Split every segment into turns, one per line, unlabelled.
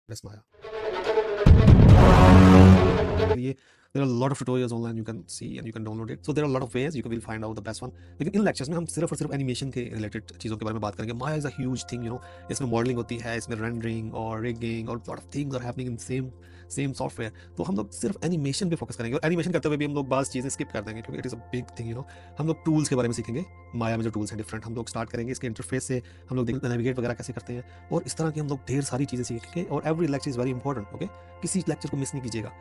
Press Maya. There are a lot of tutorials online you can see and you can download it. So there are a lot of ways you will find out the best one. लेकिन इन lectures में हम सिर्फ और सिर्फ animation के related चीज़ों के बारे में बात करेंगे. Maya is a huge thing, you know. इसमें मॉडलिंग होती है, इसमें रेंडरिंग और रिगिंग और lot of things are happening in same software. तो हम लोग सिर्फ एनिमेशन पे फोकस करेंगे और एनिमेशन करते हुए भी हम लोग बाज़ चीज़ें स्किप कर देंगे क्योंकि it is a big thing, you no. हम लोग टूल्स के बारे में सीखेंगे. माया में जो टूल्स हैं डिफरेंट, हम लोग स्टार्ट करेंगे इसके इंटरफेस से. हम लोग देखेंगे नेविगेट वगैरह कैसे करते हैं और इस तरह की हम लोग ढेर सारी चीज़ें सीखेंगे. और every lecture is very important. Okay, किसी लेक्चर को मिस नहीं कीजिएगा.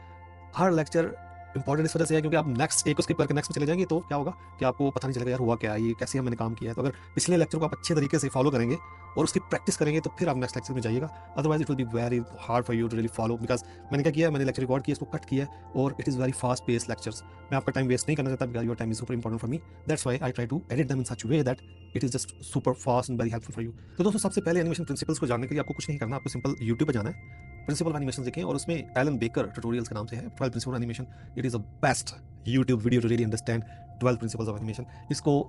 हर लेक्चर इंपॉर्टेंट इस वजह से है क्योंकि आप नेक्स्ट एक को स्किप करके नेक्स्ट में चले जाएंगे तो क्या होगा कि आपको पता नहीं चलेगा यार हुआ क्या है, ये कैसे मैंने काम किया है. तो अगर पिछले लेक्चर को आप अच्छे तरीके से फॉलो करेंगे और उसकी प्रैक्टिस करेंगे तो फिर आप नेक्स्ट लेक्चर में जाइएगा. Otherwise it will be very hard for you to really follow. Because मैंने क्या किया, मैंने लेक्चर रिकॉर्ड किया, इसको कट किया और it is very fast pace lectures. मैं आपका टाइम वेस्ट नहीं करना चाहता because your time is super important for me. That's why I try to edit them in such way that it is just super fast and very helpful for you. तो दोस्तों सबसे पहले animation principles को जानने के लिए आपको कुछ नहीं करना, आपको सिंपल यूट्यूब पर जाना है, प्रिंसिपल एनिमेशन देखें और उसमें एलन बेकर ट्यूटोरियल्स के नाम से है 12 principle animation. It is a best YouTube video to really understand 12 principles of animation. इसको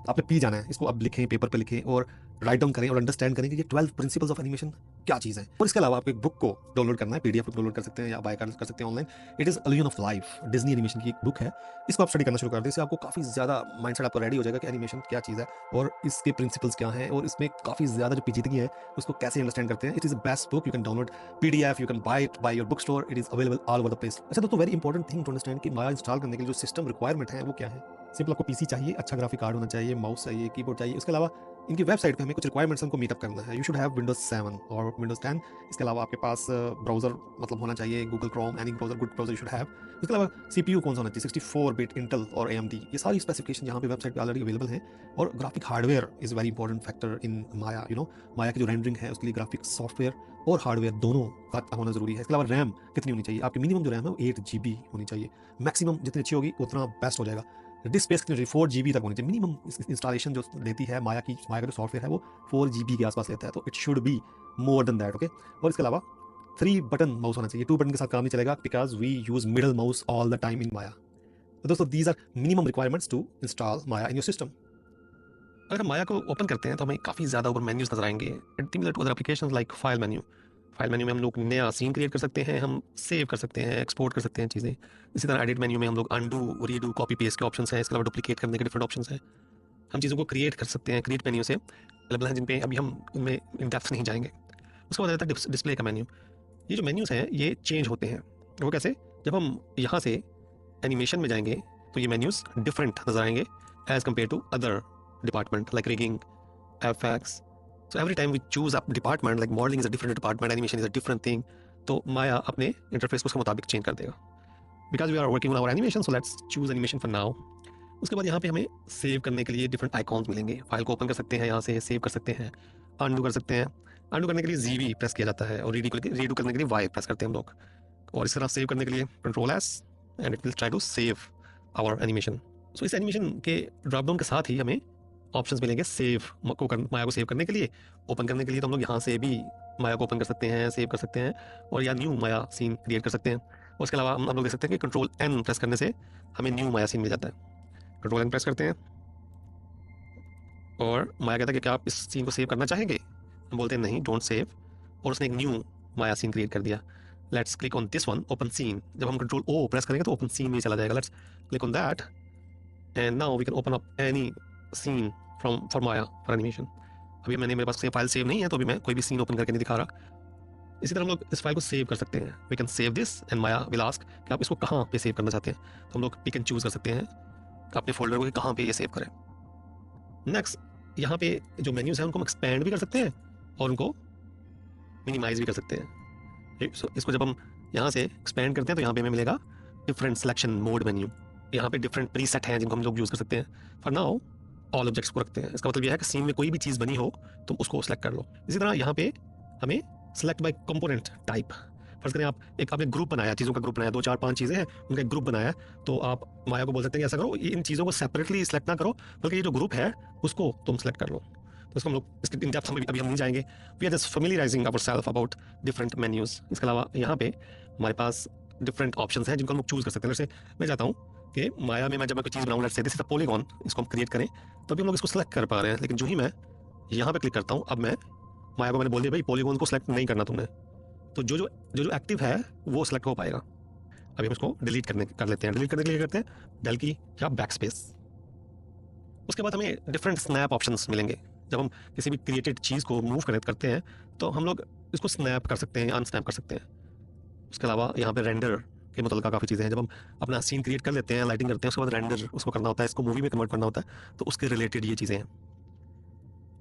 आपने पी जाना है, इसको आप लिखें, पेपर पे लिखें और राइट डाउन करें और अंडरस्टैंड करें कि ये 12 प्रिंसिपल्स ऑफ एनिमेशन क्या चीज़ है. और इसके अलावा आपको एक बुक को डाउनलोड करना है, पीडीएफ डाउनलोड कर सकते हैं या बाय कर सकते हैं online. It is illusion of life, Disney animation की एक बुक है. इसको आप स्टडी करना शुरू कर दें, इससे आपको काफ़ी ज़्यादा माइंडसेट आपका रेडी हो जाएगा कि एनिमेशन क्या चीज़ है और इसके प्रिंसिपल्स क्या हैं और इसमें काफ़ी ज़्यादा जो पेचीदगी है उसको कैसे अंडरस्टैंड करते हैं. It is a best book. You can download PDF, you can buy it by your book store. It is available all over the place. अच्छा दोस्तों, very important thing to understand कि माया इंस्टॉल करने के लिए जो system requirement है वो क्या है. सिंपल आपको पीसी चाहिए, अच्छा ग्राफिक कार्ड होना चाहिए, माउस चाहिए, कीबोर्ड चाहिए. उसके अलावा इनकी वेबसाइट पे हमें कुछ रिक्वायरमेंट्स हमको मीटअप करना है. यू शुड हैव विंडोज 7 और विंडोज 10. इसके अलावा आपके पास ब्राउजर मतलब होना चाहिए, Google Chrome, any browser, good browser you should have. इसके अलावा सीपीयू कौन सा होना चाहिए, 64 बिट इंटेल और AMD. ये सारी स्पेसिफिकेशन यहाँ पे वेबसाइट पे ऑलरेडी अवेलेबल हैं. और graphic hardware is very important factor in Maya. You know, Maya की जो रेंडरिंग है उसके लिए ग्राफिक सॉफ्टवेयर और हार्डवेयर दोनों का होना जरूरी है. इसके अलावा रैम कितनी होनी चाहिए, आपकी मिनिमम जो रैम है वो 8 GB होनी चाहिए. मैक्सिमम जितनी अच्छी होगी उतना बेस्ट हो जाएगा. डिस्क स्पेस कितनी 4 GB तक होनी चाहिए मिनिमम. इंस्टॉलेशन जो लेती है माया का जो सॉफ्टवेयर है वो 4 GB के आसपास लेता है. तो it should be more than that. Okay, और इसके अलावा 3 बटन माउस होना चाहिए. 2 बटन के साथ काम नहीं चलेगा because we use middle mouse all the time in Maya. तो दोस्तों these are minimum requirements to install Maya in your system. अगर हम माया को ओपन करते हैं तो हमें काफ़ी ज़्यादा ऊपर मेन्यूज नजर आएंगे. Similar to other applications like file menu. File menu में हम लोग नया सीन क्रिएट कर सकते हैं, हम सेव कर सकते हैं, एक्सपोर्ट कर सकते हैं चीज़ें. इसी तरह एडिट मेन्यू में हम लोग अंडू, रीडू, कॉपी पेस्ट के ऑप्शंस हैं. इसके अलावा डुप्लीकेट करने के डिफरेंट ऑप्शंस हैं. हम चीज़ों को क्रिएट कर सकते हैं. क्रिएट मेन्यू से अवेलेबल हैं जिन पे अभी हम उनमें इन डेप्थ नहीं जाएंगे. उसके बाद आता है डिस्प्ले का मेन्यू. ये जो मेन्यूज़ हैं ये चेंज होते हैं. वो कैसे, जब हम यहाँ से एनिमेशन में जाएंगे तो ये मेन्यूज़ डिफरेंट नजर आएंगे as compare to other department like rigging, FX. So every time we choose a department, like modeling is a different department, animation is a different thing. तो माया अपने इंटरफेस को उसके मुताबिक चेंज कर देगा. Because we are working on our animation, so let's choose animation for now. उसके बाद यहाँ पे हमें सेव करने के लिए डिफरेंट आइकॉन्स मिलेंगे. फाइल को ओपन कर सकते हैं, यहाँ से सेव कर सकते हैं, अनडू कर सकते हैं. अनडू करने के लिए ZV प्रेस किया जाता है और रीडू करने के लिए Y प्रेस करते हैं हम लोग. और इस तरह सेव करने के लिए Ctrl+S and it will try to save our animation. So इस एनिमेशन के ड्रॉप डाउन के साथ ही हमें ऑप्शंस मिलेंगे सेव माया को सेव करने के लिए. ओपन करने के लिए तो हम लोग यहाँ से भी माया को ओपन कर सकते हैं, सेव कर सकते हैं और या न्यू माया सीन क्रिएट कर सकते हैं. और उसके अलावा हम लोग देख सकते हैं कि Ctrl+N प्रेस करने से हमें न्यू माया सीन मिल जाता है. Ctrl+N प्रेस करते हैं और माया कहता है कि क्या आप इस सीन को सेव करना चाहेंगे. हम बोलते हैं नहीं, डोंट सेव. और उसने एक न्यू माया सीन क्रिएट कर दिया. Let's click on this one, open scene. जब हम Ctrl+O प्रेस करेंगे तो ओपन सीन में चला जाएगा. Let's click on that and now we can open up any scene for Maya for animation. अभी मेरे पास फाइल सेव नहीं है तो अभी मैं कोई भी सीन ओपन करके नहीं दिखा रहा. इसी तरह हम लोग इस फाइल को सेव कर सकते हैं. We can save this and Maya will ask कि आप इसको कहाँ पे सेव करना चाहते हैं. तो हम लोग पिक एंड चूज कर सकते हैं अपने फोल्डर को कहाँ पे ये सेव करें. नेक्स्ट, यहाँ पे जो मेन्यूज हैं उनको हम एक्सपेंड भी कर सकते हैं और उनको मिनिमाइज भी कर सकते हैं. इसको जब हम यहाँ से एक्सपेंड करते हैं तो यहाँ पे हमें मिलेगा डिफरेंट सिलेक्शन मोड मेन्यू. यहाँ पे डिफरेंट प्रीसेट हैं जिनको हम लोग यूज़ कर सकते हैं. फॉर नाउ ऑल ऑब्जेक्ट्स को रखते हैं. इसका मतलब यह है कि सीन में कोई भी चीज़ बनी हो तो उसको सेलेक्ट कर लो. इसी तरह यहाँ पे हमें सेलेक्ट बाय कंपोनेंट टाइप. फर्ज करें आपने ग्रुप बनाया, चीज़ों का ग्रुप बनाया, 2 4 5 चीज़ें हैं, उनका एक ग्रुप बनाया. तो आप माया को बोल सकते हैं कि ऐसा करो, इन चीज़ों को सेपरेटली सेलेक्ट ना करो बल्कि ये जो ग्रुप है उसको तुम सेलेक्ट कर लो. तो इसको हम लोग इसके इन डेप्थ अभी हम नहीं जाएंगे. We are just familiarising ourselves about different menus. इसके अलावा यहाँ पे हमारे पास डिफरेंट ऑप्शंस हैं जिनको हम लोग चूज़ कर सकते हैं. जैसे मैं चाहता हूँ कि माया में मैं जब मैं कोई चीज़ बनाऊँ, let's say this is a polygon, इसको हम क्रिएट करें तो अभी हम लोग इसको सेलेक्ट कर पा रहे हैं. लेकिन जो ही मैं यहाँ पे क्लिक करता हूँ, अब मैं माया को मैंने बोल दिया भाई पॉलीगॉन को सेलेक्ट नहीं करना तुमने, तो जो जो जो जो एक्टिव है वो सिलेक्ट हो पाएगा। अभी हम इसको डिलीट कर लेते हैं। डिलीट करने के लिए क्या करते हैं, डेल की या बैक स्पेस। उसके बाद हमें डिफरेंट स्नैप ऑप्शंस मिलेंगे। जब हम किसी भी क्रिएटेड चीज़ को मूव करते हैं तो हम लोग इसको स्नैप कर सकते हैं, अनस्नैप कर सकते हैं। उसके अलावा यहाँ पे रेंडर के मतलब काफ़ी चीज़ें हैं। जब हम अपना सीन क्रिएट कर लेते हैं, लाइटिंग करते हैं, उसके बाद रेंडर उसको करना होता है, इसको मूवी में कन्वर्ट करना होता है, तो उसके रिलेटेड ये चीज़ें हैं।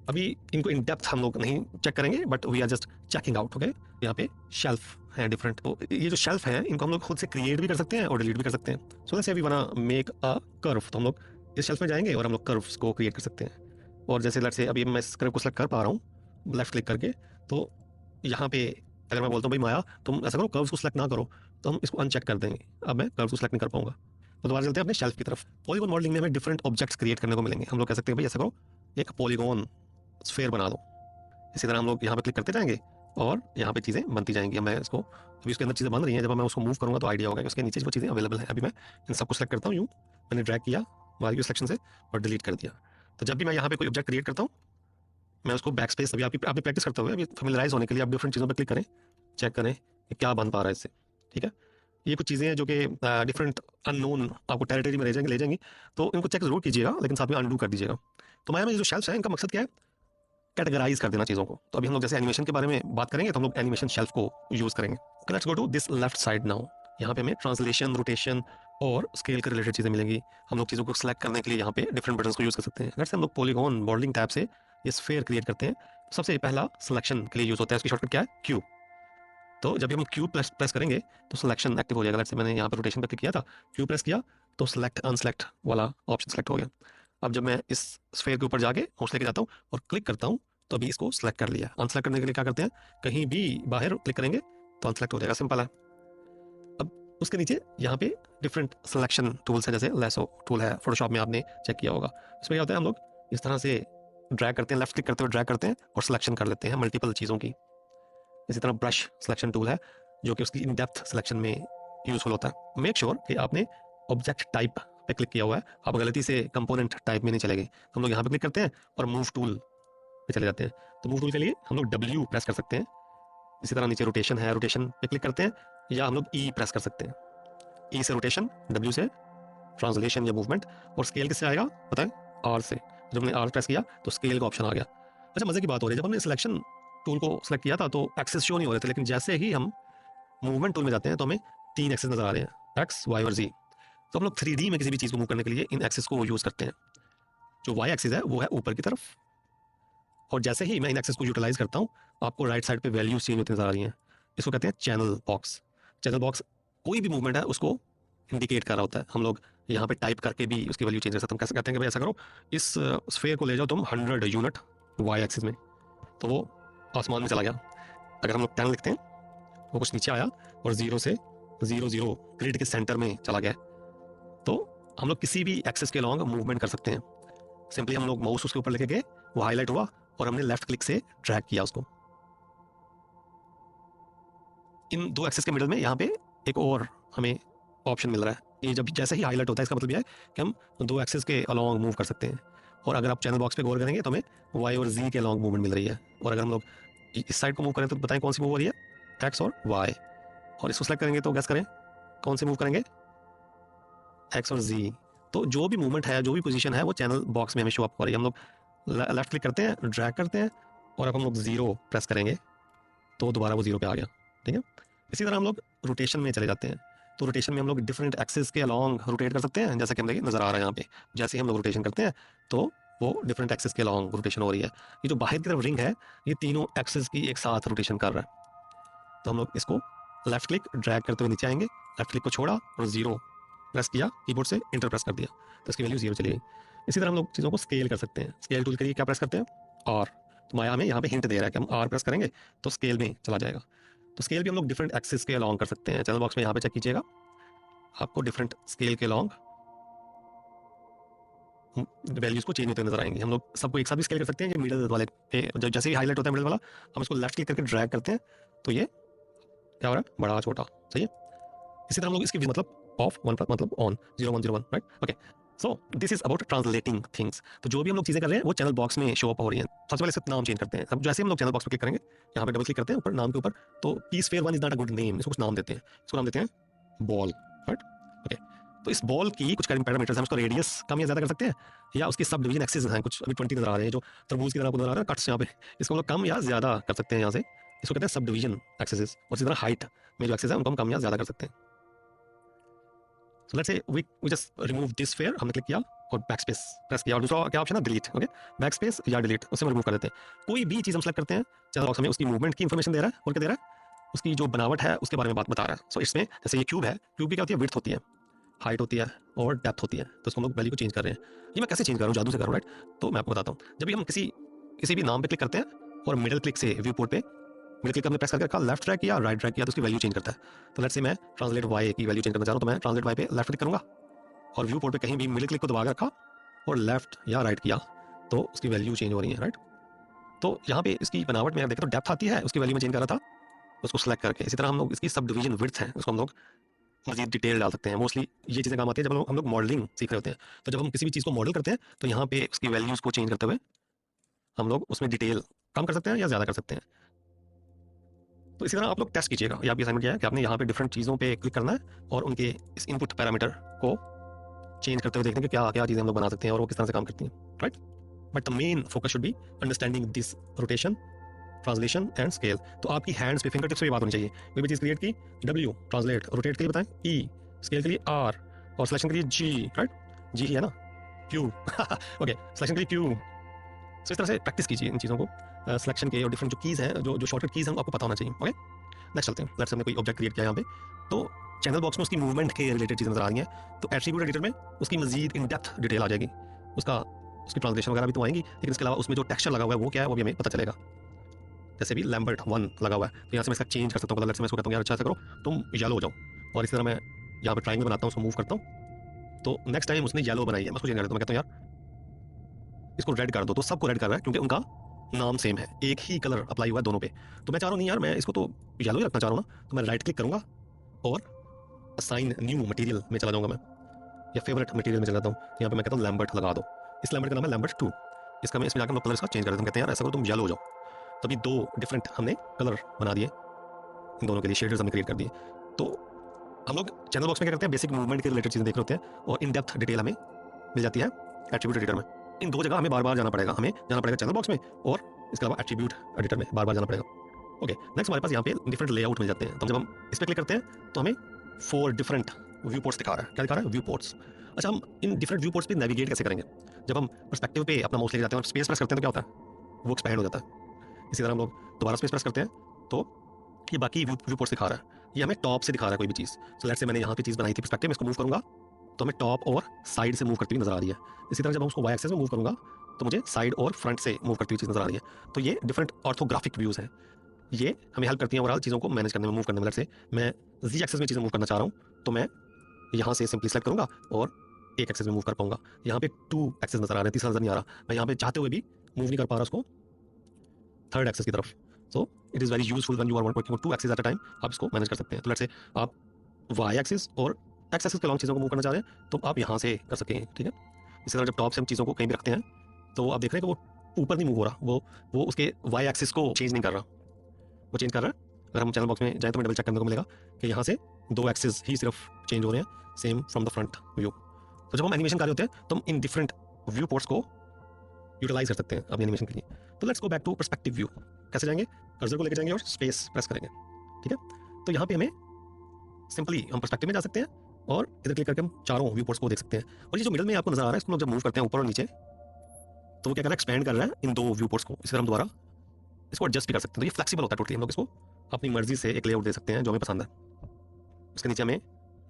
अभी इनको इन डेप्थ हम लोग नहीं चेक करेंगे, but we are just checking out. Okay, यहाँ पे शेल्फ है डिफरेंट। तो ये जो शेल्फ है इनको हम लोग खुद से क्रिएट भी कर सकते हैं और डिलीट भी कर सकते हैं। So let's say we want make a curve, तो हम लोग इस शेल्फ में जाएंगे और हम लोग कर्व्स को क्रिएट कर सकते हैं। और जैसे लेट्स से अभी मैं इस कर्व को सेलेक्ट कर पा रहा हूँ लेफ्ट क्लिक करके, तो यहाँ पे अगर मैं बोलता हूँ भाई माया तुम ऐसा करो कर्व्स को सेलेक्ट ना करो, तो हम इसको अनचेक कर देंगे। अब मैं कर्व्स को सेलेक्ट नहीं कर पाऊंगा। तो दोबारा चलते हैं अपने शेल्फ की तरफ। पॉलीगॉन मॉडलिंग में हमें डिफरेंट ऑब्जेक्ट्स क्रिएट करने को मिलेंगे। हम लोग कह सकते हैं भाई ऐसा करो एक पॉलीगॉन स्फेयर बना दो। इसी तरह हम लोग यहाँ पे क्लिक करते जाएंगे और यहाँ पे चीज़ें बनती जाएंगी। मैं इसको अभी उसके अंदर चीज़ें बन रही हैं, जब मैं उसको मूव करूँगा तो आइडिया होगा कि उसके नीचे जो चीज़ें अवेलेबल हैं। अभी मैं इन सबको सेलेक्ट करता हूँ, यूँ मैंने ड्रैग किया मार्क्यू सिलेक्शन से और डिलीट कर दिया। तो जब भी मैं यहाँ पे कोई ऑब्जेक्ट क्रिएट करता हूँ, मैं उसको बैक स्पेस, अभी आपकी प्रैक्टिस करते हुए अभी फेमिलराइज होने के लिए आप डिफरेंट चीज़ों पर क्लिक करें, चेक करें कि क्या बन पा रहा है इससे। ठीक है, ये कुछ चीज़ें हैं जो कि डिफरेंट अननोन आपको टेरिटरी में ले जाएंगी, तो इनको चेक जरूर कीजिएगा, लेकिन साथ में अनडू कर दीजिएगा। तो माया में जो शेल्फ्स हैं इनका मकसद क्या है, कैटेगराइज कर देना चीज़ों को। तो अभी हम लोग जैसे एनिमेशन के बारे में बात करेंगे तो हम लोग एनिमेशन शेल्फ को यूज़ करेंगे। Let's go to this left side now. यहाँ पे हमें ट्रांसलेशन, रोटेशन और स्केल के रिलेटेड चीज़ें मिलेंगी। हम लोग चीज़ों को सिलेक्ट करने के लिए यहाँ पे डिफरेंट बटन्स को यूज़ कर सकते हैं। लेट्स से हम लोग पॉलीगॉन मॉडलिंग टैब से ये स्फेयर क्रिएट करते हैं। तो सबसे पहला सिलेक्शन के लिए यूज़ होता है, उसकी शॉर्टकट क्या है, क्यू। तो जब भी हम क्यू प्रेस करेंगे तो सिलेक्शन एक्टिव हो जाएगा। लेट्स से मैंने यहाँ पे रोटेशन पर क्लिक किया था, क्यू प्रेस किया तो सिलेक्ट अनसेलेक्ट वाला ऑप्शन सेलेक्ट हो गया। अब जब मैं इस स्फेयर के ऊपर जाके माउस लेके जाता हूँ और क्लिक करता हूँ तो अभी इसको सिलेक्ट कर लिया। अनसेलेक्ट करने के लिए क्या करते हैं, कहीं भी बाहर क्लिक करेंगे तो अनसेलेक्ट हो जाएगा, सिंपल है। अब उसके नीचे यहाँ पे डिफरेंट सिलेक्शन टूल्स है, जैसे लेसो टूल है, फोटोशॉप में आपने चेक किया होगा। इसमें क्या होता है, हम लोग इस तरह से ड्रैग करते हैं, लेफ्ट क्लिक करते हुए ड्रैग करते हैं और सिलेक्शन कर लेते हैं मल्टीपल चीज़ों की। इसी तरह ब्रश सिलेक्शन टूल है जो कि उसकी इन डेप्थ सिलेक्शन में यूजफुल होता है। मेक श्योर कि आपने ऑब्जेक्ट टाइप पे क्लिक किया हुआ है, आप गलती से कंपोनेंट टाइप में नहीं चले गए। तो हम लोग यहाँ पे क्लिक करते हैं और मूव टूल पे चले जाते हैं। तो मूव टूल के लिए हम लोग W प्रेस कर सकते हैं। इसी तरह नीचे रोटेशन है, रोटेशन पे क्लिक करते हैं, या हम लोग E प्रेस कर सकते हैं। E से रोटेशन, W से ट्रांसलेशन या मूवमेंट, और स्केल किससे आएगा पता है, R से। जब हमने R प्रेस किया तो स्केल का ऑप्शन आ गया। अच्छा, मजे की बात हो रही है, जब हमने सिलेक्शन टूल को सिलेक्ट किया था तो एक्सेस शो नहीं हो रहे थे, लेकिन जैसे ही हम मूवमेंट टूल में जाते हैं तो हमें 3 एक्सेस नजर आ रहे हैं, X, Y और Z। तो हम लोग 3D में किसी भी चीज़ को मूव करने के लिए इन एक्सेस को यूज़ करते हैं। जो Y एक्सिस है वो है ऊपर की तरफ, और जैसे ही मैं इन एक्सेस को यूटिलाइज करता हूँ आपको राइट साइड पे वैल्यूज चेंज होती नजर आ रही हैं। इसको कहते हैं चैनल बॉक्स। चैनल बॉक्स कोई भी मूवमेंट है उसको इंडिकेट कर रहा होता है। हम लोग यहाँ पे टाइप करके भी उसकी वैल्यू चेंज कर सकते हैं। हम कैसे कहते हैं कि भाई ऐसा करो, इस स्फेयर को ले जाओ तुम 100 यूनिट वाई एक्सिस में, तो वो आसमान में चला गया। अगर हम लोग 10 लिखते हैं वो कुछ नीचे आया और 0 से 0 ग्रिड के सेंटर में चला गया। तो हम लोग किसी भी एक्सेस के लॉन्ग मूवमेंट कर सकते हैं। सिंपली हम लोग माउस उसके ऊपर लेके गए, वो हाईलाइट हुआ और हमने लेफ्ट क्लिक से ड्रैग किया उसको। इन दो एक्सेस के मिडल में यहाँ पे एक और हमें ऑप्शन मिल रहा है। ये जब जैसे ही हाईलाइट होता है इसका मतलब यह है कि हम दो एक्सेस के अलॉन्ग मूव कर सकते हैं। और अगर आप चैनल बॉक्स पे गौर करेंगे तो हमें वाई और जी के अलॉन्ग मूवमेंट मिल रही है। और अगर हम लोग इस साइड को मूव करें तो बताएं कौन सी मूव हो रही है, एक्स और वाई। और इसको सेलेक्ट करेंगे तो गैस करें कौन से मूव करेंगे, एक्स और जी। तो जो भी मूवमेंट है, जो भी पोजीशन है, वो चैनल बॉक्स में हमें शो अप हो रही है। हम लोग लेफ्ट क्लिक करते हैं, ड्रैग करते हैं, और अब हम लोग 0 प्रेस करेंगे तो दोबारा वो 0 पे आ गया। ठीक है, इसी तरह हम लोग रोटेशन में चले जाते हैं। तो रोटेशन में हम लोग डिफरेंट एक्सेस के अलॉन्ग रोटेट कर सकते हैं, जैसा कि हम देखिए नजर आ रहा है यहाँ पे। जैसे ही हम लोग रोटेशन करते हैं तो वो डिफरेंट एक्सेस के अलॉन्ग रोटेशन हो रही है। ये जो बाहर की तरफ रिंग है ये तीनों एक्सेस की एक साथ रोटेशन कर रहा है। तो हम लोग इसको लेफ्ट क्लिक ड्रैग करते हुए नीचे आएंगे, लेफ्ट क्लिक को छोड़ा और 0 प्रेस किया, कीबोर्ड से इंटर प्रेस कर दिया तो इसकी वैल्यू 0 चली गई। इसी तरह हम लोग चीज़ों को स्केल कर सकते हैं। स्केल टूल के लिए क्या प्रेस करते हैं, R। तो माया हमें यहाँ पे हिंट दे रहा है कि हम R प्रेस करेंगे तो स्केल में चला जाएगा। तो स्केल भी हम लोग डिफरेंट एक्सेस के अलॉन्ग कर सकते हैं। चैनल बॉक्स में यहाँ पे चेक कीजिएगा, आपको डिफरेंट स्केल के अलॉन्ग वैल्यूज को चेंज होते नजर आएंगे। हम लोग सबको एक साथ भी स्केल कर सकते हैं। जो मिडल वाले पे जब जैसे ही हाईलाइट होता है मिडल वाला, हम इसको लेफ्ट क्लिक करके ड्रैग करते हैं तो ये क्या हो रहा है, बड़ा छोटा, सही है। इसी तरह हम लोग इसकी मतलब ऑफ 1 मतलब on, 0 1 0 1, right. Okay,
so this is about translating things. तो जो भी हम लोग चीज़ें कर रहे हैं वो चैनल बॉक्स में शो अप हो रही हैं। सबसे पहले सिर्फ नाम चेंज करते हैं। अब जैसे हम लोग चैनल बॉक्स पर क्लिक करेंगे, यहाँ पे डबल क्लिक करते हैं ऊपर नाम के ऊपर, तो P sphere one is not a good name, इसको कुछ नाम देते हैं। इसको नाम देते हैं बॉल, राइट? ओके, तो इस बॉल की कुछ पैरामीटर्स हैं, उसका रेडियस कम या ज़्यादा कर सकते हैं, या उसकी सब डिवीजन एक्सेस हैं, कुछ अभी 20 नजर आ रहे हैं जो तरबूज की तरह नजर आ रहा है कट्स यहाँ पे, इसको हम लोग कम या ज़्यादा कर सकते हैं यहाँ से, इसको कहते हैं सब डिवीजन एक्सेस। और इसी तरह हाइट में जो एक्सेस है उनको हम कम या ज़्यादा कर सकते हैं। So let's say we just remove this sphere, हमने क्लिक किया और बैक स्पेस प्रेस किया, और दूसरा क्या ऑप्शन है डिलीट। ओके, बैक स्पेस या डिलीट, उससे हम रिमूव कर देते हैं। कोई भी चीज़ हम सेलेक्ट करते हैं, चैनल बॉक्स हमें उसकी मूवमेंट की इंफॉर्मेशन दे रहा है और क्या दे रहा है, उसकी जो बनावट है उसके बारे में बात बता रहा है। सो इसमें जैसे ये क्यूब है, क्यूब की क्या होती है, विड्थ होती है, हाइट होती है और डेप्थ होती है। तो उसको हम लोग वैल्यू को चेंज कर रहे हैं। ये मैं कैसे चेंज कर रहा हूँ, जादू से कर रहा हूँ, राइट? तो मैं आपको बताता हूँ। जब भी हम किसी भी नाम पे क्लिक करते हैं और मिडिल क्लिक से व्यू पोर्ट पे मिडिल क्लिक हमने प्रेस करके रखा, लेफ्ट ड्रैग किया, राइट ड्रैग किया, तो उसकी वैल्यू चेंज करता है। तो लेट्स से मैं ट्रांसलेट वाई की वैल्यू चेंज करना चाह रहा हूँ, तो मैं ट्रांसलेट वाई पे लेफ्ट क्लिक करूँगा और व्यू पोर्ट पे कहीं भी मिडिल क्लिक को दबा के रखा और लेफ्ट या राइट किया, तो उसकी वैल्यू चेंज हो रही है, राइट? तो यहाँ पे इसकी बनावट में देखें तो डेप्थ आती है, उसकी वैल्यू में चेंज कर रहा था, उसको सेलेक्ट करके। इसी तरह हम लोग इसकी सब डिवीजन विड्थ है, उसको हम लोग मजीद डिटेल डाल सकते हैं। मोस्टली ये चीज़ें काम आती है जब हम लोग मॉडलिंग सीख रहे होते हैं। तो जब हम किसी भी चीज़ को मॉडल करते हैं तो यहाँ पे उसकी वैल्यूज़ को चेंज करते हुए हम लोग उसमें डिटेल कम कर सकते हैं या ज़्यादा कर सकते हैं। तो इसी तरह आप लोग टेस्ट कीजिएगा। ये आपकी असाइनमेंट क्या है कि आपने यहाँ पे डिफरेंट चीज़ों पे क्लिक करना है और उनके इस इनपुट पैरामीटर को चेंज करते हुए देखते हैं कि क्या क्या चीज़ें हम लोग बना सकते हैं और वो किस तरह से काम करती हैं, right? But the main focus should be understanding this rotation, translation and scale. तो आपकी हैंड्स पे फिंगर टिप्स पे ये बात होनी चाहिए। कोई भी चीज़ क्रिएट की, डब्ल्यू ट्रांसलेट, रोटेट के लिए बताएं ई, स्केल के लिए आर, और सिलेक्शन के लिए जी, राइट? जी ही है ना, क्यू ओके, सिलेक्शन के लिए क्यू। सो इस तरह से प्रैक्टिस कीजिए इन चीज़ों को, सिलेक्शन के और डिफरेंट जो कीज़ हैं, जो शॉर्टकट कीज़ हैं आपको पता होना चाहिए। ओके, नेक्स्ट चलते हैं। लेट्स हमने कोई ऑब्जेक्ट क्रिएट किया यहाँ पे, तो चैनल बॉक्स में उसकी मूवमेंट के रिलेटेड चीज़ नजर आ रही हैं, तो एट्रीब्यूट एडिटर में उसकी मजीद इन डेप्थ डिटेल आ जाएगी, उसकी ट्रांसलेशन वगैरह भी तो आएंगी, लेकिन इसके अलावा उसमें जो टेक्सचर लगा हुआ है वो क्या है वो भी हमें पता चलेगा। जैसे भी लैम्बर्ट 1 लगा हुआ है, तो यहाँ से मैं इसका चेंज कर सकता हूँ। मतलब मैं इसको कहता हूँ यार अच्छा ऐसा करो तुम येलो हो जाओ, और इसी तरह मैं यहाँ पे ट्राइंगल बनाता हूँ, उसको मूव करता हूँ, तो नेक्स्ट टाइम उसने येलो बनाई है, मैं उसको चेंज कर देता हूँ। मैं कहता हूँ यार इसको रेड कर दो, तो सबको रेड कर रहा है क्योंकि उनका नाम सेम है, एक ही कलर अप्लाई हुआ है दोनों पे। तो मैं चाह रहा हूँ नहीं यार, मैं इसको तो येलो ही रखना चाह रहा हूँ ना, तो मैं राइट क्लिक करूँगा और असाइन न्यू मटेरियल में चला जाऊँगा मैं, या फेवरेट मटेरियल में चला जाता हूँ। तो यहाँ पे मैं कहता हूँ लैम्बर्ट लगा दो, इस लैम्बर्ट का नाम है लैम्बर्ट 2, इसका मैं इसमें जाकर हम कलर इसका चेंज कर देता हूँ। कहते हैं यार ऐसा करो तुम येलो हो जाओ, तभी दो डिफरेंट हमने कलर बना दिए, इन दोनों के लिए शेडर्स हमने क्रिएट कर दिए। तो हम लोग चैनल बॉक्स में क्या करते हैं, बेसिक मूवमेंट के रिलेटेड चीज़ें देख रहे होते हैं और इन डेप्थ डिटेल हमें मिल जाती है एट्रीब्यूट एडिटर में। इन दो जगह हमें बार बार जाना पड़ेगा, हमें जाना पड़ेगा चैनल बॉक्स में और इसके अलावा एट्रीब्यूट एडिटर में बार बार जाना पड़ेगा। ओके, नेक्स्ट हमारे पास यहाँ पे डिफरेंट लेआउट मिल जाते हैं। तो जब हम इस पर क्लिक करते हैं तो हमें 4 डिफरेंट व्यू पोर्ट्स दिखा रहा है। क्या दिखा रहा है? View ports. अच्छा, हम इन डिफरेंट व्यू पोर्ट्स पे नेविगेट कैसे करेंगे? जब हम पर्सपेक्टिव पे अपना माउस लेके जाते हैं और स्पेस प्रेस करते हैं तो क्या होता है, वो एक्सपैंड हो जाता है। इसी तरह हम लोग दोबारा स्पेस प्रेस करते हैं तो ये बाकी व्यू पोर्ट्स दिखा रहा है, ये हमें टॉप से दिखा रहा है कोई भी चीज़। सो लेट्स से मैंने यहाँ पे चीज़ बनाई थी पर्सपेक्टिव में, इसको मूव करूँगा तो हमें टॉप और साइड से मूव करती हुई नजर आ रही है। इसी तरह जब हम उसको वाई एक्सेस में मूव करूँगा तो मुझे साइड और फ्रंट से मूव करती हुई चीज़ नजर आ रही है। तो ये डिफरेंट ऑर्थोग्राफिक व्यूज़ हैं, ये हमें हेल्प करती हैं ओवरऑल चीज़ों को मैनेज करने में, मूव करने में। लेट्स से मैं जी एक्सेस में चीज़ें मूव करना चाह रहा हूँ तो मैं यहाँ से सिंपली सेलेक्ट करूँगा और एक एक्सेस में मूव कर पाऊंगा। यहाँ पे 2 एक्सेस नजर आ रहे हैं, तीसरा नजर नहीं आ रहा। मैं यहाँ पे चाहते हुए भी मूव नहीं कर पा रहा उसको थर्ड एक्सेस की तरफ। So it is very useful when you are working on 2 axis at a time, आप इसको मैनेज कर सकते हैं। तो लेट्स से आप वाई एक्सेस और एक्स एक्सेस के अलॉन्ग चीज़ों को मूव करना चाह रहे हैं तो आप यहाँ से कर सकें, ठीक है? इसी तरह जब टॉप से हम चीज़ों को कहीं भी रखते हैं तो आप देख रहे हैं कि वो ऊपर नहीं मूव हो रहा, वो उसके वाई एक्सिस को चेंज नहीं कर रहा, वो चेंज कर रहा है। अगर हम चैनल बॉक्स में जाएँ तो हमें डबल चेक करने को मिलेगा कि यहाँ से 2 एक्सिस ही सिर्फ चेंज हो रहे हैं, same from the front view. तो जब हम एनिमेशन कर रहे होते हैं तो हम इन डिफरेंट व्यू पोर्ट्स को यूटिलाइज कर सकते हैं अपनी एनिमेशन के लिए। तो let's go back to perspective view. कैसे जाएंगे? कर्सर को लेकर जाएंगे और स्पेस प्रेस करेंगे, ठीक है? तो यहाँ पे हमें सिंपली हम पर्सपेक्टिव में जा सकते हैं और इधर क्लिक करके हम चारों व्यू पोर्ट्स को देख सकते हैं। और ये जो मिडिल में आपको नजर आ रहा है, इसको जब मूव करते हैं ऊपर और नीचे तो वो क्या कर रहा है, एक्सपेंड कर रहा है इन 2 व्यू पोर्ट्स को। इसी तरह हम दोबारा इसको एडजस्ट भी कर सकते हैं। तो ये फ्लेक्सिबल होता है टोटली, हम लोग इसको अपनी मर्जी से एक लेआउट दे सकते हैं जो हमें पसंद है। उसके नीचे हमें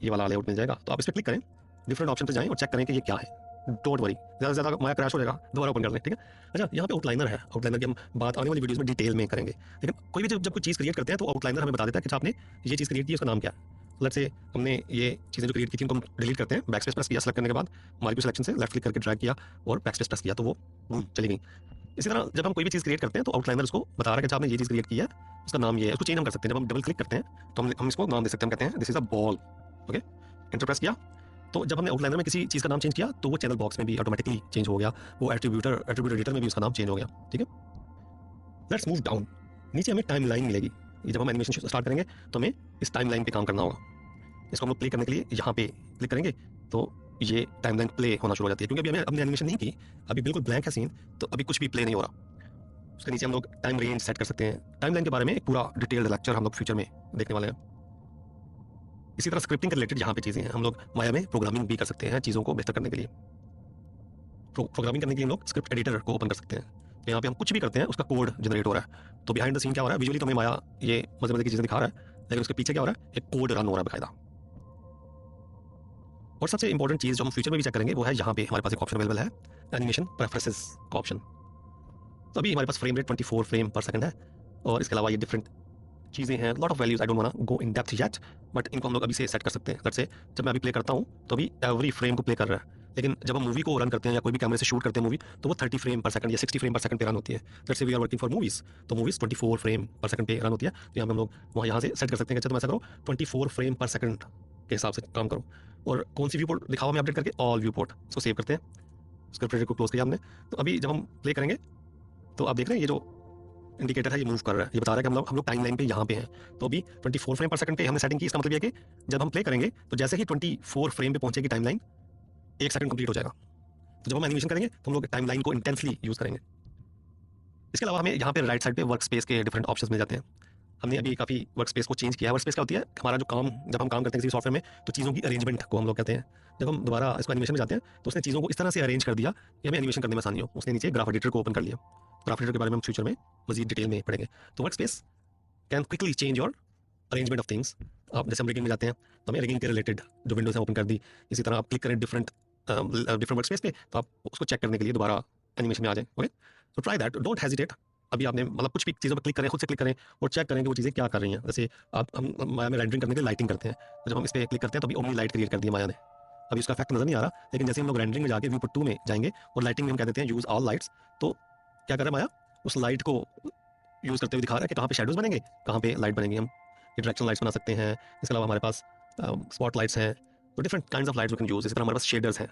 ये वाला लेआउट मिल जाएगा, तो आप इस पर क्लिक करें, डिफरेंट ऑप्शन पे जाएं और चेक करें कि ये क्या है। डोंट वरी, ज़्यादा से ज़्यादा माया क्रैश हो जाएगा, दोबारा ओपन कर लें, ठीक है? अच्छा, यहाँ पे आउटलाइनर है, आउटलाइनर की हम बात आने वाली वीडियोस में डिटेल में करेंगे। लेकिन कोई भी जब कोई चीज़ क्रिएट करते हैं तो आउटलाइनर हमें बता देता है कि आपने ये चीज़ क्रिएट की, उसका नाम क्या है। लेट्स से हमने ये चीज़ें जो क्रिएट की थी उनको हम डिलीट करते हैं, बैक स्पेस प्रेस किया, सेलेक्ट करने के बाद मार्क्यू सिलेक्शन से लेफ्ट क्लिक करके ड्रैग किया और बैक स्पेस प्रेस किया तो वो चली गई। इसी तरह जब हम कोई भी चीज़ क्रिएट करते हैं तो आउटलाइनर उसको बता रहा है कि आपने ये चीज़ क्रिएट की है, उसका नाम ये है। उसको चेंज हम कर सकते हैं, जब हम डबल क्लिक करते हैं तो हम इसको नाम दे सकते हैं, हम कहते हैं this is a ball. Okay, enter press किया, तो जब हमने आउटलाइनर में किसी चीज़ का नाम चेंज किया तो वो चैनल बॉक्स में भी ऑटोमेटिकली चेंज हो गया, वो एट्रीब्यूट एडिटर में भी उसका नाम चेंज हो गया। ठीक है, लेट्स मूव डाउन। नीचे हमें टाइम लाइन मिलेगी। ये जब हम एनिमेशन स्टार्ट करेंगे तो हमें इस टाइम लाइन पे काम करना होगा। इसको हम लोग प्ले करने के लिए यहाँ पे क्लिक करेंगे तो ये टाइम लाइन प्ले होना शुरू हो जाती है, क्योंकि अभी हमें अपनी एनिमेशन नहीं की, अभी बिल्कुल ब्लैंक है सीन, तो अभी कुछ भी प्ले नहीं हो रहा। उसके नीचे हम लोग टाइम रेंज सेट कर सकते हैं। टाइम लाइन के बारे में एक पूरा डिटेल्ड लेक्चर हम लोग फ्यूचर में देखने वाले हैं। इसी तरह स्क्रिप्टिंग के रिलेटेड यहाँ पे चीज़ें हैं, हम लोग माया में प्रोग्रामिंग भी कर सकते हैं चीज़ों को बेहतर करने के लिए। प्रोग्रामिंग करने के लिए हम लोग स्क्रिप्ट एडिटर को ओपन कर सकते हैं। तो यहाँ पे हम कुछ भी करते हैं उसका कोड जनरेट हो रहा है। तो बिहाइंड द सीन क्या हो रहा है, विजुअली तो हमें माया ये मजे मजे की चीज़ें दिखा रहा है, लेकिन उसके पीछे क्या हो रहा है, एक कोड रन हो रहा है बकायदा। और सबसे इंपॉर्टेंट चीज़ जो हम फ्यूचर में भी चेक करेंगे वो है यहाँ पे हमारे पास एक ऑप्शन अवेलेबल है, एनिमेशन प्रेफरेंसेस का ऑप्शन। तो अभी हमारे पास frame rate 24 frame per second है, और इसके अलावा ये डिफरेंट चीज़ें हैं, lot of values. I don't want go in depth yet, but इनको हम लोग अभी से सेट कर सकते हैं। लेट्स से जब मैं अभी प्ले करता हूँ तो अभी एवरी फ्रेम को प्ले कर रहा है, लेकिन जब हम मूवी को रन करते हैं या कोई भी कैमरे से शूट करते हैं मूवी, तो वो 30 फ्रेम पर सेकंड या 60 फ्रेम पर सेकंड पे रन होती है। Let's say we are working for movies, तो मूवीज 24 फ्रेम पर सेकंड पे रन होती है। तो यहाँ पे हम लोग वहाँ यहाँ से सेट कर सकते हैं कि तुम ऐसा करो 24 फ्रेम पर सेकंड के हिसाब से काम करो। और कौन सी व्यू पोर्ट दिखाओ हमें अपडेट करके, ऑल व्यू पोर्ट, इसको सेव करते हैं। स्क्रिप्ट एडिटर को क्लोज किया हमने। तो अभी जब हम प्ले करेंगे तो आप देख रहे हैं ये जो इंडिकेटर है ये मूव कर रहा है, ये बता रहा है कि हम लोग टाइम लाइन पे यहाँ पे हैं। तो अभी 24 फ्रेम पर सेकंड पे हमने सेटिंग की। इसका मतलब ये है कि जब हम प्ले करेंगे तो जैसे ही 24 फ्रेम पे पहुंचेगी टाइम लाइन, 1 सेकंड कंप्लीट हो जाएगा। तो जब हम एनिमेशन करेंगे तो हम लोग टाइम लाइन को इंटेंसली यूज करेंगे। इसके अलावा हमें यहाँ पे राइट साइड पे वर्क स्पेस के डिफरेंट ऑप्शंस मिल जाते हैं। हमने अभी काफ़ी वर्क स्पेस को चेंज किया है। वर्क स्पेस क्या होती है, हमारा जो काम, जब हम काम करते हैं किसी सॉफ्टवेयर में तो चीज़ों की अरेंजमेंट को हम लोग कहते हैं। जब हम दोबारा इसको एनिमेशन में जाते हैं तो उसने चीज़ों को इस तरह से अरेंज कर दिया कि हमें एनिमेशन करने में आसानी हो। उसने नीचे ग्राफ एडिटर को ओपन कर लिया। ग्राफ एडिटर के बारे में हम फ्यूचर में मजीद डिटेल में पढ़ेंगे। तो work space can quickly change your arrangement of things. आप जैसे हम रिगिंग में जाते हैं तो हमें रिगिंग के रिलेटेड जो विंडोज है ओपन कर दी। इसी तरह आप क्लिक करें डिफरेंट वर्क स्पेस पे, तो आप उसको चेक करने के लिए दोबारा एनिमेशन में आ जाए। ओके, तो ट्राई दैट, डोंट हेजिटेट। अभी आपने मतलब कुछ भी चीज़ों पर क्लिक करें, खुद से क्लिक करें और चेक करें कि वो चीज़ें क्या कर रही हैं। जैसे हम माया में रेंडरिंग करने के लिए लाइटिंग करते हैं, तो जब हम इस पर क्लिक करते हैं तो अभी ओमनी लाइट क्रिएट कर दी है माया ने। अभी उसका इफेक्ट नजर नहीं आ रहा, लेकिन जैसे हम लोग रेंडरिंग में जाके व्यू पोर्ट 2 में जाएंगे और लाइटिंग में हम कह देते हैं यूज ऑल लाइट्स, तो क्या कर रहा है माया, उस लाइट को यूज करते हुए दिखा रहा है कि कहाँ पे शेडोज बनेंगे, कहाँ पे लाइट बनेंगी। हम ये डायरेक्शनल लाइट्स बना सकते हैं। इसके अलावा हमारे पास स्पॉट लाइट्स हैं, तो different kinds of lights we can use. इसी तरह हमारे पास शेडर्स हैं।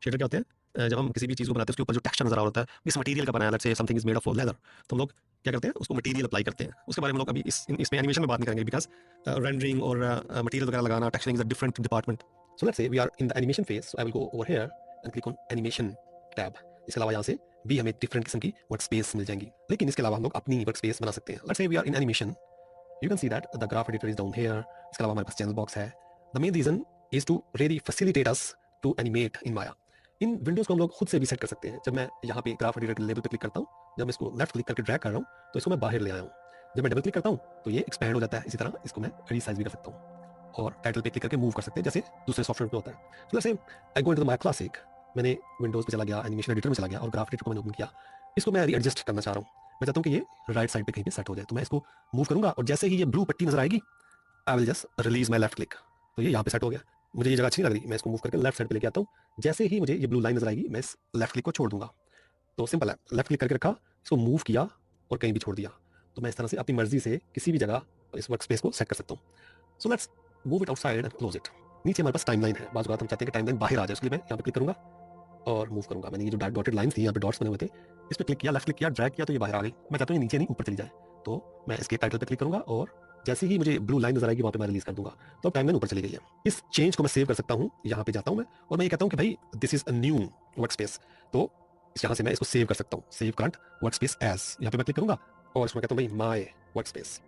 शेडर क्या होते हैं, जब हम किसी भी चीज़ को बनाते हैं उसके ऊपर जो टेक्सचर नजर आ रहा होता है, किस मटेरियल का बनाया, let's say something is made of leather, तो हम लोग क्या करते हैं, उसको मटेरियल अप्लाई करते हैं। उसके बारे में हम लोग अभी इसमें एनिमेशन में बात नहीं करेंगे, बिकॉज रेंडरिंग और मटेरियल वगैरह लगाना, texturing is a different department. So let's say we are in the animation phase, so I will go over here and click on animation tab. इसके अलावा यहाँ से भी हमें डिफरेंट किस्म की वर्क स्पेस मिल जाएंगी, लेकिन इसके अलावा हम लोग अपनी वर्क स्पेस बना सकते हैं। Let's say we are in animation, you can see that the graph editor is down here. इसके अलावा हमारे पास चैनल बॉक्स है। The main reason is to really facilitate us to animate in Maya. In Windows को हम लोग खुद से भी सेट कर सकते हैं। जब मैं यहाँ पे ग्राफ एडिटर के लेबल पे क्लिक करता हूँ, जब मैं इसको लेफ्ट क्लिक करके ड्रैग कर रहा हूँ तो इसको मैं बाहर ले आया हूँ। जब मैं डबल क्लिक करता हूँ तो ये एक्सपैंड हो जाता है। इसी तरह इसको मैं रीसाइज भी कर सकता हूँ और टाइटल पे क्लिक करके मूव कर सकते हैं, जैसे दूसरे सॉफ्टवेयर पे होता है। तो जैसे I go into the Maya classic, मैंने विंडोज पे चला गया, एनिमेशन एडिटर में चला गया और ग्राफ एडिटर को मैंने ओपन किया। इसको मैं रीएडजस्ट करना चाह रहा हूँ। मैं चाहता हूँ कि ये राइट साइड पे कहीं पे सेट हो जाए, तो मैं इसको मूव करूंगा और जैसे ही ये ब्लू पट्टी नजर आएगी, I will just release my left click, तो ये यहाँ पे सेट हो गया। मुझे ये जगह अच्छी नहीं लग रही, मैं इसको मूव करके लेफ्ट साइड पे लेके आता हूँ। जैसे ही मुझे ये ब्लू लाइन नजर आएगी, मैं इस लेफ्ट क्लिक को छोड़ दूंगा। तो सिंपल है, लेफ्ट क्लिक करके रखा, इसको मूव किया और कहीं भी छोड़ दिया। तो मैं इस तरह से अपनी मर्जी से किसी भी जगह इस वर्क स्पेस को सेट कर सकता हूँ। So let's move it outside and close it. नीचे हमारे पास टाइमलाइन है, बात हम चाहते हैं कि टाइमलाइन बाहर आ जाए, उसके लिए मैं यहाँ पे क्लिक करूंगा और मूव करूंगा। मैंने ये जो डॉटेड लाइन थी, यहाँ पे डॉट्स बने हुए थे, इस पर क्लिक किया, लेफ्ट क्लिक किया, ड्रैग किया, तो ये बाहर आ गई। मैं चाहता हूँ ये नीचे नहीं ऊपर चली जाए, तो मैं इसके टाइटल पे क्लिक करूंगा और जैसे ही मुझे ब्लू लाइन नजर आएगी वहाँ पे मैं रिलीज कर दूंगा, तो अब टाइमलाइन ऊपर चली गई है। इस चेंज को मैं सेव कर सकता हूँ। यहाँ पे जाता हूँ मैं और मैं ये कहता हूँ कि भाई this is a new work space, तो यहाँ से मैं इसको सेव कर सकता हूँ। Save current work space as, यहाँ पे मैं क्लिक करूंगा और इसमें कहता हूँ भाई माय वर्क स्पेस।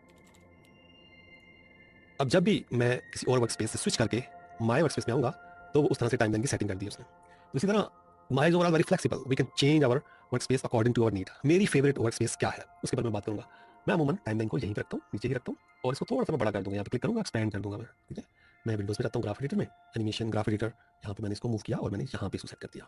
अब जब भी मैं किसी और वर्क स्पेस से स्विच करके माय वर्क स्पेस में आऊंगा तो वो उस तरह से टाइमलाइन की सेटिंग कर दी उसने। तो इसी तरह Maya is overall very flexible, we can change our work space according to our need. मेरी फेवरेट वर्क स्पेस क्या है उसके बारे में बात करूंगा। मैं अमूमन टाइमलाइन को यहीं पे रखता हूँ, नीचे ही रखता हूँ और इसको थोड़ा सा मैं बड़ा कर दूंगा। यहाँ पे क्लिक करूंगा, एक्सपैंड कर दूंगा मैं, ठीक है। मैं विंडोज में जाता हूँ, ग्राफ एडिटर में, एनिमेशन ग्राफ एडिटर, यहाँ पे मैंने इसको मूव किया और मैंने यहाँ पे इसको सेट कर दिया।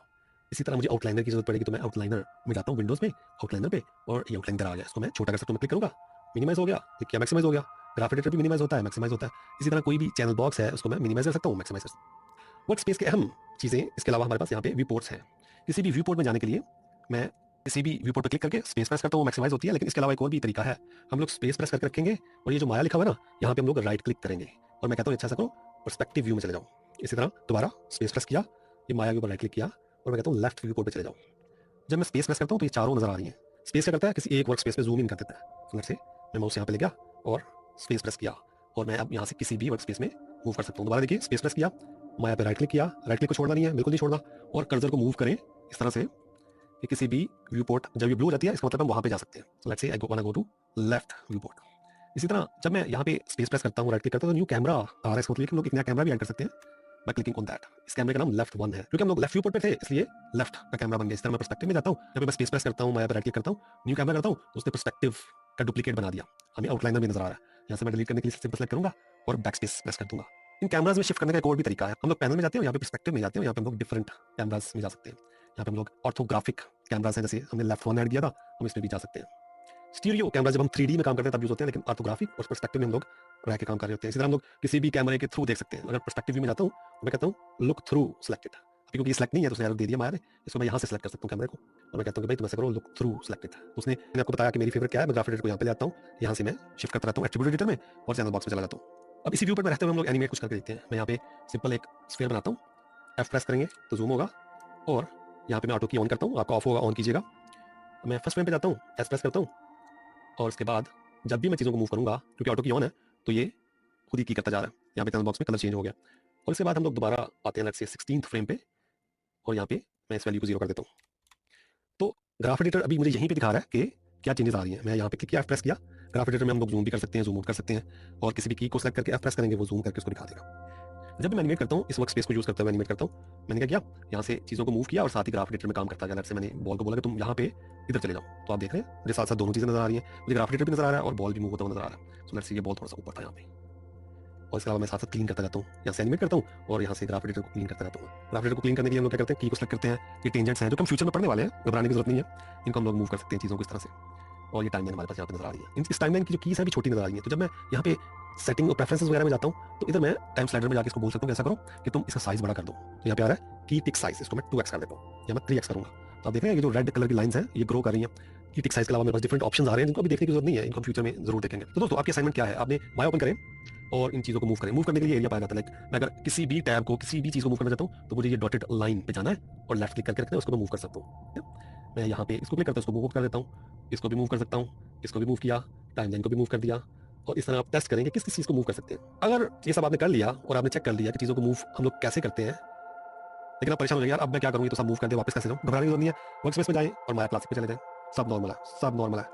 इसी तरह मुझे आउटलाइनर की जरूरत पड़ेगी तो मैं आउटलाइनर में जाता हूँ, विंडोज में आउटलाइनर पे, और ये आउटलाइनर आ गया। इसको मैं छोटा कर सकता हूँ, मैं क्लिक करूंगा, मिनिमाइज हो गया, क्लिक किया, मैक्सिमाइज हो गया। ग्राफ एडिटर भी मिनिमाइज होता है, मैक्सिमाइज होता है। इसी तरह कोई भी चैनल बॉक्स है उसको मैं मिनिमाइज कर सकता हूँ, मैक्सिमाइज कर सकता हूँ। वर्क स्पेस के अहम चीज़ें इसके अलावा हमारे पास यहाँ पे व्यू पोर्ट्स हैं। किसी भी व्यू पोर्ट में जाने के लिए मैं किसी भी व्यू पोर्ट पर क्लिक करके स्पेस प्रेस करता हूँ, मैक्सिमाइज होती है। लेकिन इसके अलावा एक और भी तरीका है, हम लोग स्पेस प्रेस करके रखेंगे और ये जो माया लिखा हुआ है ना, यहाँ पे हम लोग राइट क्लिक करेंगे और मैं कहता हूँ अच्छा सा करो, पर्सपेक्टिव व्यू में चले जाओ। इसी तरह दोबारा स्पेस प्रेस किया, ये माया के ऊपर राइट क्लिक किया और मैं कहता हूँ लेफ्ट व्यू पोर्ट पे चले जाओ। जब मैं स्पेस प्रेस करता हूँ तो ये चारों नजर आ रही हैं। स्पेस क्या करता है, किसी एक वर्क स्पेस पे जूम इन कर देता है। तो लेट्स से मैं माउस यहाँ पे ले गया और स्पेस प्रेस किया और मैं अब यहाँ से किसी भी वर्क स्पेस में मूव कर सकता हूँ। दोबारा देखिए, स्पेस प्रेस किया, माया पे राइट क्लिक किया, राइट क्लिक को छोड़ना नहीं है, बिल्कुल नहीं छोड़ना, और कर्सर को मूव करें इस तरह से कि किसी भी व्यू पोर्ट, जब ये ब्लू हो जाती है इसका मतलब हम वहाँ पे जा सकते हैं। So let's say I want to go to left view port. इसी तरह जब मैं यहाँ पे स्पेस प्रेस करता हूँ, राइट क्लिक करता हूँ, तो न्यू कैमरा आ रहा है, इसका मतलब हम लोग एक नया कैमरा भी ऐड कर सकते हैं बाय क्लिकिंग ऑन दैट। इस कैमरे का नाम लेफ्ट वन है, क्योंकि हम लोग लेफ्ट व्यू पोर्ट पे थे इसलिए लेफ्ट का कैमरा बन गया। इस तरह मैं पर्सपेक्टिव में जाता हूँ, जब मैं स्पेस प्रेस करता हूँ, मैं यहाँ पे राइट क्लिक करता हूँ, न्यू कैमरा करता हूँ, तो उसने पर्सपेक्टिव का डुप्लीकेट बना दिया, हमें आउटलाइनर भी नजर आ रहा है। यहाँ से मैं डिलीट करने के लिए सिंपल सेलेक्ट करूंगा और बैक स्पेस प्रेस कर दूंगा। इन कैमराज में शिफ्ट करने का एक और भी तरीका है। हम लोग पैनल में जाते हैं, यहाँ पे पर्सपेक्टिव में जाते हैं, यहाँ पे हम लोग डिफरेंट कैमराज में जा सकते हैं। यहाँ पे हम लोग ऑर्थोग्राफिक कैमराज हैं, जैसे हमने लेफ्ट वन ऐड किया था, हम इसमें भी जा सकते हैं। स्टीरियो कैमरा जब हम 3D में काम करते हैं तब यूज होते हैं, लेकिन ऑर्थोग्राफिक और पर्सपेक्टिव में हम लोग रह के काम कर रहे होते हैं। इसी तरह हम लोग किसी भी कैमरे के थ्रू देख सकते हैं। अगर पर्सपेक्टिव व्यू में जाता हूँ तो मैं कहता हूँ लुक थ्रू सिलेक्टेड, क्योंकि ये सिलेक्ट नहीं है तो उसने एरर दे दिया माया ने, इसको मैं यहाँ से सिलेक्ट कर सकता हूँ कैमरे को, और मैं कहता हूँ कि भाई तुम ऐसे करो लुक थ्रू सिलेक्टेड। तो उसने मैंने आपको बताया कि मेरी फेवरेट क्या है, मैं ग्राफ एडिटर को यहाँ पे ले आता हूँ, यहाँ से मैं शिफ्ट करता रहता हूँ एट्रीब्यूट एडिटर में और चैनल बॉक्स में चला जाता हूँ। अब इसी व्यू पर रहते हुए हम लोग एनिमेट कुछ करके देखते हैं। मैं यहाँ पे सिंपल एक स्फीयर बनाता हूँ, एफ प्रेस करेंगे तो जूम होगा, और यहाँ पे मैं ऑटो की ऑन करता हूँ, आपका ऑफ होगा, ऑन कीजिएगा। मैं फर्स्ट फ्रेम पे जाता हूँ, एस प्रेस करता हूँ, और उसके बाद जब भी मैं चीज़ों को मूव करूँगा, क्योंकि ऑटो की ऑन है तो ये खुद ही की करता जा रहा है। यहाँ पे चैनल बॉक्स में कलर चेंज हो गया, और इसके बाद हम लोग दोबारा आते हैं लेट्स से 16th फ्रेम पे, और यहाँ पे मैं इस वैल्यू को 0 कर देता हूँ। तो ग्राफ एडिटर अभी मुझे यहीं पे दिखा रहा है कि क्या चेंजेस आ रही हैं। मैं यहाँ पे क्लिक किया, एफ प्रेस किया, ग्राफ एडिटर में हम लोग जूम भी कर सकते हैं, जूम आउट कर सकते हैं, और किसी भी की को सेलेक्ट करके एफ प्रेस करेंगे वो जूम करके उसको दिखा देगा। जब मैं एनिमेट करता हूँ, इस वर्क स्पेस को यूज करते हुए एनिमेट करता हूँ, मैंने क्या किया, यहाँ से चीज़ों को मूव किया और साथ ही ग्राफ एडिटर में काम करता गया। लेट्स से मैंने बॉल को बोला कि तुम यहाँ पे इधर चले जाओ, तो आप देख रहे हैं मुझे साथ साथ दोनों चीज़ें नजर आ रही हैं, मुझे ग्राफ एडिटर भी नजर आ रहा है और बॉल भी मूव होता हुआ नजर आ रहा है। सो लेट्स से ये बॉल थोड़ा सा ऊपर था यहाँ पे, और इसके अलावा मैं साथ साथ क्लीन करता जाता हूँ, यहाँ से एनिमेट करता हूँ और यहाँ से ग्राफ एडिटर को क्लीन करता जाता हूँ। ग्राफ एडिटर को क्लीन करने के लिए हम लोग क्या करते हैं, की को सेलेक्ट करते हैं, ये टेंजेंट्स हैं जो हम फ्यूचर में पढ़ने वाले हैं, घबराने की जरूरत नहीं है, इनको हम लोग मूव कर सकते हैं चीज़ों को इस तरह से, और ये टाइमलाइन हमारे पास यहाँ पे नजर आ रही है। इस टाइमलाइन की जो कीज है भी छोटी नजर आ रही है। तो जब मैं यहाँ पे सेटिंग और प्रेफरेंसेस वगैरह में जाता हूँ तो इधर मैं टाइम स्लाइडर में जाकर इसको बोल सकता हूँ ऐसा करो कि तुम इसका साइज बड़ा कर दो, तो यहाँ पे आ रहा है की टिक साइज, इसको मैं 2x कर देता हूँ या मैं 3x करूंगा। तो आप देख रहे हैं ये जो रेड कलर की लाइंस हैं ये ग्रो कर रही हैं। की टिक साइज के अलावा मेरे पास डिफरेंट ऑप्शंस आ रहे हैं जिनको अभी देखने की जरूरत नहीं है, इनको हम फ्यूचर में जरूर देखेंगे। तो दोस्तों आपकी असाइनमेंट क्या है, आपने माया ओपन करें और इन चीज़ों को मूव करें। मूव करने के लिए एरिया पाया जाता है, लाइक मैं अगर किसी भी टैब को, किसी भी चीज़ को मूव करना चाहता हूँ तो मुझे ये डॉटेड लाइन पे जाना है और लेफ्ट क्लिक करके रखना है, उसको मैं मूव कर सकता हूँ। मैं यहाँ पे इसको क्लिक करता हूँ, इसको मूव कर देता हूँ, इसको भी मूव कर सकता हूँ, इसको भी मूव किया, टाइमलाइन को भी मूव कर दिया, और इस तरह आप टेस्ट करेंगे किस किस चीज़ को मूव कर सकते हैं। अगर ये सब आपने कर लिया और आपने चेक कर लिया कि चीज़ों को मूव हम लोग कैसे करते हैं, लेकिन आप परेशान हो जाएंगे यार अब मैं क्या करूँ, ये तो सब मूव कर दे, वापस कैसे जाऊँ, घबराने की जरूरत नहीं है। वर्क स्पेस में जाएं और माया क्लासिक पे चले जाएं, सब नॉर्मल है, सब नॉर्मल है।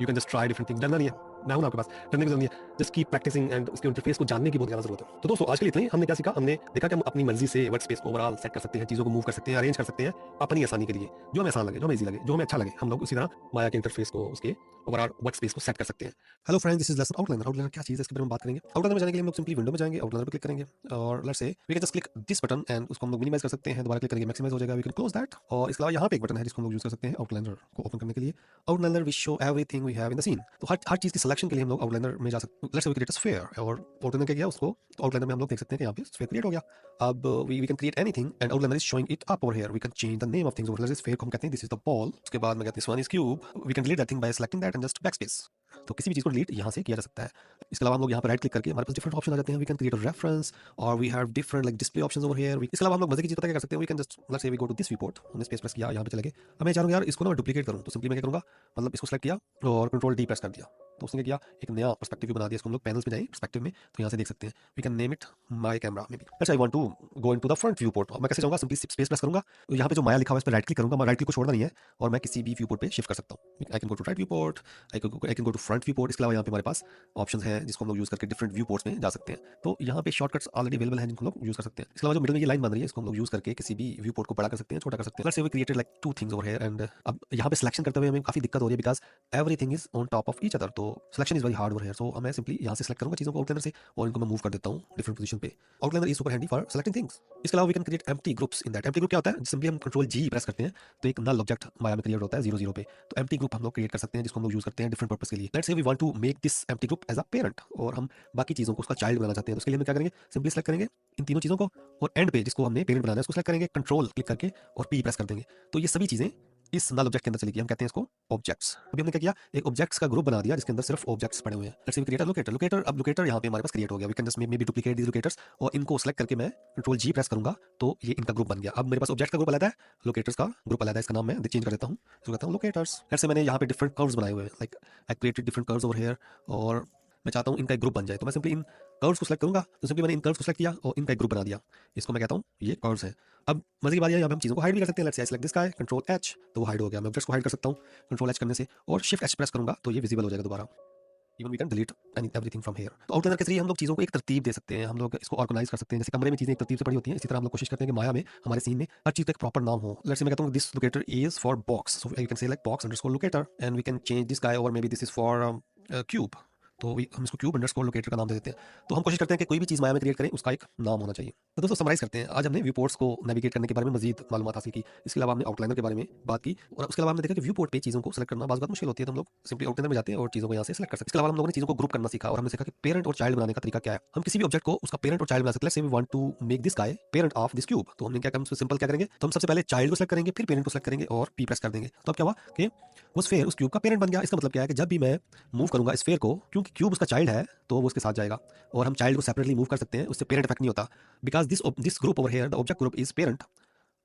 You can just try different things, डरना नहीं है, मैं हूं ना आपके पास, डरने की जरूरत नहीं है। जस्ट कीप प्रैक्टिसिंग एंड उसके इंटरफेस को जानने की बहुत ज़्यादा जरूरत है। तो दोस्तों आज के लिए इतना ही। हमने क्या सीखा, हमने देखा कि हम अपनी मर्जी से वर्क स्पेस को ओवरऑल सेट कर सकते हैं, चीज़ों को मूव कर सकते हैं, अरेंज कर सकते हैं अपनी आसानी के लिए, जो हमें आसान लगे, जो हमें ईजी लगे, जो हमें अच्छा लगे, हम लोग उसी तरह माया के इंटरफेस को, उसके ओवरऑल वर्क स्पेस को सेट कर सकते हैं। Hello friends, this is lesson outliner. Outliner क्या चीज़ है इसके बारे में बात करेंगे। आउटलाइनर में जाने के लिए हम लोग सिंपली विंडो में जाएंगे, आउटलाइनर पर क्लिक करेंगे और let's say we can just click this button and उसको हम लोग मिनिमाइज कर सकते हैं, दोबारा क्लिक करेंगे मैक्सिमाइज हो जाएगा, वी कैन क्लोज दैट। और इसके अलावा यहाँ पे एक बटन है जिसको हम लोग यूज कर सकते हैं आउटलाइनर को ओपन करने के लिए। Outliner will show everything we have in the scene. तो हर चीज़ की सिलेक्शन के लिए हम लोग आउटलाइनर में जा सकते हैं। Let's say we create a sphere, और आउटलाइनर क्या किया उसको, तो आउटलाइनर में हम लोग देख सकते हैं कि यहाँ पे स्फीयर क्रिएट हो गया। अब we can create anything and outliner is showing it up over here. We can change the name of things over here. Sphere को हम कहते हैं दिस इज द बॉल, उसके बाद मैं कहते हैं this one is cube. We can delete that thing by selecting that and just backspace. तो किसी भी चीज़ को डिलीट यहाँ से किया जा सकता है। इसके अलावा हम लोग यहाँ पर राइट क्लिक करके हमारे पास डिफरेंट ऑप्शन आ जाते हैं। We can create a reference और we have different like display options over here. इसके अलावा हम लोग मजे की चीज़ पता क्या कर सकते हैं, we can just let's say we go to this report, हमने स्पेस प्रेस किया, यहाँ पे चले गए। अब मैं चाह रहा हूँ यार इसको ना मैं डुप्लीकेट करूँ, तो सिंपली मैं क्या करूँगा, मतलब इसको सेलेक्ट किया और कंट्रोल डी प्रेस कर दिया, तो उसने क्या किया, एक नया पर्सपेक्टिव बना दिया। इसको हम लोग पैनल्स में जाएं पर्सपेक्टिव में, तो यहाँ से देख सकते हैं we can name it my camera maybe. Let's I want to go into the front view port. मैं कैसे जाऊँगा, सिंपली स्पेस प्रेस करूँगा, तो यहाँ पे जो माया लिखा हुआ है इस पर राइट क्लिक करूँगा, राइट क्लिक को छोड़ना नहीं है, और मैं किसी भी व्यू पोर्ट पे शिफ्ट कर सकता हूँ। I can go to right view port, I can go to front view port. इसके अलावा यहाँ पे हमारे पास ऑप्शंस हैं जिसको हम लोग यूज करके डिफरेंट व्यू पोर्ट्स में जा सकते हैं। तो यहाँ पे शॉर्टकट्स ऑलरेडी अवेलेबल हैं जिनको हम लोग यूज कर सकते हैं। इसके अलावा जो मिडिल में ये लाइन बन रही है इसको हम लोग यूज करके किसी भी व्यू पोर्ट को बड़ा कर सकते हैं, छोटा कर सकते हैं। Let's say we created like two things over here and अब यहाँ पे सिलेक्शन करते हुए हमें काफी दिक्कत हो रही है because everything is on top of each other, तो selection is very hard over here. So मैं सिंपली यहाँ से सिलेक्ट करूंगा चीजों को आउटलाइनर से और इनको मैं मूव कर देता हूँ डिफरेंट पोजीशन पे। Outliner is super handy for selecting things. इसके अलावा we can create empty groups in that. Empty group क्या होता है, सिंपली हम कंट्रोल जी प्रेस करते हैं तो एक नल ऑब्जेक्ट माया में क्रिएट होता है 0 0 पे। तो एम्प्टी ग्रुप हम लोग क्रिएट कर सकते हैं जिसको हम लोग यूज करते हैं डिफरेंट पर्पस के लिए। Let's say we want to make this empty group as a parent, और हम बाकी चीजों को उसका चाइल्ड बनाना चाहते हैं। तो उसके लिए हम क्या करेंगे, सिंपली सेलेक्ट करेंगे इन तीनों चीजों को और एंड पे जिसको हमने पेरेंट बनाना है उसको सेलेक्ट करेंगे, कंट्रोल क्लिक करके और पी प्रेस कर देंगे। तो ये सभी चीजें
इस नल ऑब्जेक्ट के अंदर चली गई, हम कहते हैं इसको ऑब्जेक्ट्स। अभी हमने क्या किया, एक ऑब्जेक्ट्स का ग्रुप बना दिया जिसके अंदर सिर्फ ऑब्जेक्ट्स पड़े हुए हैं। Let's say we create a locator. Locator, अब लोकेटर यहाँ पे हमारे पास क्रिएट हो गया। We can just maybe duplicate these locators और इनको सेलेक्ट करके मैं कंट्रोल जी प्रेस करूंगा तो ये इनका ग्रुप बन गया। अब मेरे पास ऑब्जेक्ट का ग्रुप अलग है, लोकेटर्स का ग्रुप अलग है। इसका नाम मैं चेंज कर देता हूँ, इसको कहता हूँ लोकेटर्स। लेट्स से मैंने यहाँ पे डिफरेंट कर्व्स बनाए हुए हैं, like I created different curves over here, और मैं चाहता हूँ इनका एक ग्रुप बन जाए, तो मैं सिंपली इन कर्व्स को सेलेक्ट करूंगा। तो सिंपली मैंने इन कर्व्स को सेलेक्ट किया और इनका एक ग्रुप बना दिया। इसको मैं कहता हूँ ये कर्व्स है। अब मजे की बात यह है, यहाँ पे हम चीज़ों को हाइड भी कर सकते हैं। Let's say I select this guy, control H, तो वो हाइड हो गया। मैं ऑब्जेक्ट्स को हाइड कर सकता हूँ कंट्रोल एच करने से, और शिफ्ट एच प्रेस करूंगा तो ये विजिबल हो जाएगा दोबारा। Even we can delete everything from here. तो आउटलाइनर के जरिए हम लोग चीज़ों को एक तरतीब दे सकते हैं, हम लोग इसको ऑर्गेनाइज कर सकते हैं। जैसे कमरे में चीज़ें एक तरतीब से पड़ी होती हैं, इसी तरह हम लोग कोशिश करते हैं कि माया में, हमारे सीन में हर चीज़ का एक प्रॉपर नाम हो। लेट्स से मैं कहता हूँ this locator is for box, so you can say like box underscore locator, and we can change this guy, और maybe this is for cube, तो हम इसको क्यूब अंडरस्कोर लोकेटर का नाम दे देते हैं। तो हम कोशिश करते हैं कि कोई भी चीज़ माया में क्रिएट करें उसका एक नाम होना चाहिए। तो दोस्तों समराइज करते हैं, आज हमने व्यू पोर्ट्स को नेविगेट करने के बारे में मजीद मालूमात हासिल की। इसके अलावा हमने आउटलाइनर के बारे में बात की, और उसके अलावा हमने देखा कि व्यू पोर्ट पे चीज़ों को सेलेक्ट करना बात मुश्किल होती है, तो हम लोग सिंपली आउटलाइनर में जाते हैं और चीज़ों को यहाँ से सेलेक्ट कर सकते हैं। इसके अलावा हम लोगों ने चीज़ों को ग्रुप करना सीखा, और हमने सीखा कि पेरेंट और चाइल्ड बनाने का तरीका क्या है। हम किसी भी ऑब्जेक्ट को उसका पेरेंट और चाइल्ड बना सकते हैं। Let's say we want to make this guy parent of this cube, तो हमने क्या करेंगे, सिंपल क्या करेंगे, तो हम सबसे पहले चाइल्ड को सेलेक्ट करेंगे, फिर पेरेंट को सेलेक्ट करेंगे और पी प्रेस कर देंगे। तो अब क्या हुआ कि वो स्फेयर उस क्यूब का पेरेंट बन गया। इसका मतलब क्या है कि जब भी मैं मूव करूंगा स्फेयर को, क्योंकि क्यूब उसका चाइल्ड है तो वो उसके साथ जाएगा, और हम चाइल्ड को सेपरेटली मूव कर सकते हैं, उससे पेरेंट इफेक्ट नहीं होता। Because this group over here, the object group is parent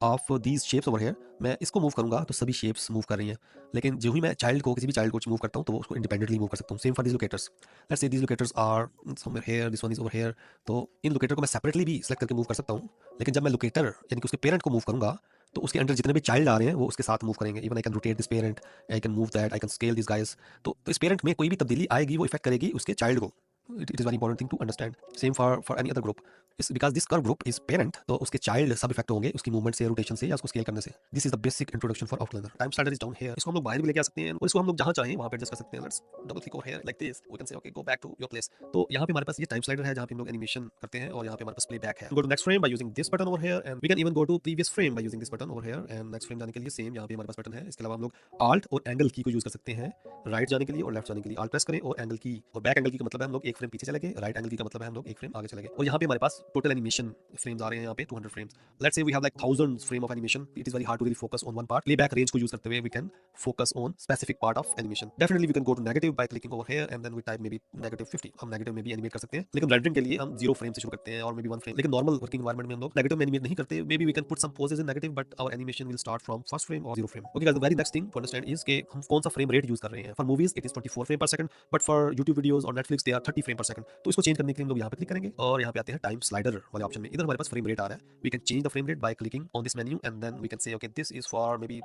of these shapes over here. मैं इसको मूव करूंगा तो सभी शेप्स मूव कर रही हैं, लेकिन जो ही मैं चाइल्ड को, किसी भी चाइल्ड को मूव करता हूं तो वो उसको इंडिपेंडेंटली मूव कर सकता हूं। Same for these locators. Let's say these locators are somewhere here, this one is over here, तो इन लोकेटर को मैं सेपरेटली भी सेलेक्ट करके मूव कर सकता हूं, लेकिन जब मैं लोकेटर यानी कि उसके पेरेंट को मूव करूंगा तो उसके अंडर जितने भी चाइल्ड आ रहे हैं वो उसके साथ मूव करेंगे। Even I can rotate this parent, I can move that, I can scale this guys. तो इस पेरेंट में कोई भी तब्दीली आएगी वो इफेक्ट करेगी उसके चाइल्ड को। It is very important thing to understand. Same for any other group, because this curve group is parent, तो उसके चाइल्ड सब इफेक्ट होंगे उसकी मूवमेंट से, रोटेशन से, या उसको स्केल करने से। This is the basic introduction for outliner. Time slider is down here. इसको हम लोग बाहर भी लेके आ सकते हैं और इसको हम लोग जहां चाहें वहां पे एडजस्ट कर सकते हैं। Let's double click over here like this, we can say okay go back to your place. तो यहाँ पे हमारे पास ये टाइम स्लाइडर है जहाँ पे हम लोग एनिमेशन करते हैं, और यहाँ पे हमारे पास प्लेबैक है। Go to next frame by using this button over here, and we can even go to previous frame by using this button over here. And next frame जाने के लिए सेम यहाँ पे हमारे पास बटन है। इसके अलावा हम लोग आल्ट और एंगल की को यूज कर सकते हैं, राइट जाने के लिए और लेफ्ट जाने के लिए। आल्ट प्रेस करें और एंगल की, और बैक एंगल की का मतलब है हम लोग एक फ्रेम पीछे चले गए, राइट एंगल की का मतलब है हम लोग एक फ्रेम आगे चले गए। और यहाँ पे हमारे पास टोटल एनिमेशन फ्रेम्स आ रहे हैं यहाँ पे 200 frames. Let's say we have like thousands frame of animation, it is very hard to really focus on one part. Playback range को use करते हुए we can focus on specific part of animation. Definitely we can go to negative by clicking over here and then we type maybe -50. हम negative में भी animate कर सकते हैं, लेकिन rendering के लिए हम 0 frame से शुरू करते हैं और maybe 1 frame। लेकिन normal working environment में हम लोग negative में animate नहीं करते। Maybe we can put some poses in negative but our animation will start from first frame or 0 frame. Okay guys, the very next thing to understand is कि हम कौन सा frame rate use कर रहे हैं। For movies it is 24 frame per second, but for YouTube videos और Netflix they are 30 frame per second। तो इसको change करने के लिए हम लोग यहाँ पे क्लिक करेंगे और यहाँ पे आते हैं टाइम स्लाइडर वाले ऑप्शन में। इधर हमारे पास frame rate आ रहा है। We can change the frame rate by clicking on this menu, and then we can say okay this is for maybe